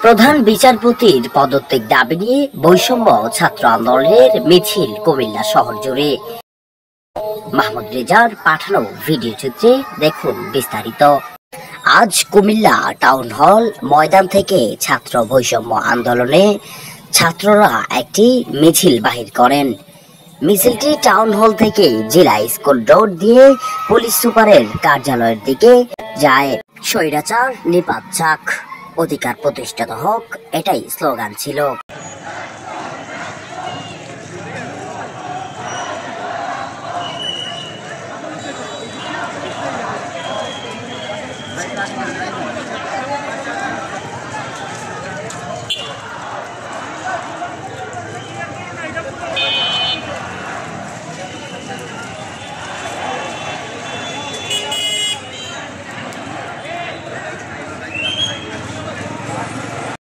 প্রধান বিচারপতির পদত্যাগ দাবি নিয়ে বৈষম্য ছাত্র আন্দোলনের মিছিল কুমিল্লা শহর জুড়ে। মাহমুদ রেজার পাঠানো ভিডিও চিত্রে দেখুন বিস্তারিত। আজ কুমিল্লা টাউন হল ময়দান থেকে ছাত্র বৈষম্য আন্দোলনে ছাত্ররা একটি মিছিল বাহির করেন। মিছিলটি টাউন হল থেকে জেলা স্কুল রোড দিয়ে পুলিশ সুপারের কার্যালয়ের দিকে যায়। স্বৈরাচার নিপাত যাক, অধিকার প্রতিষ্ঠিত হোক, এটাই স্লোগান ছিল।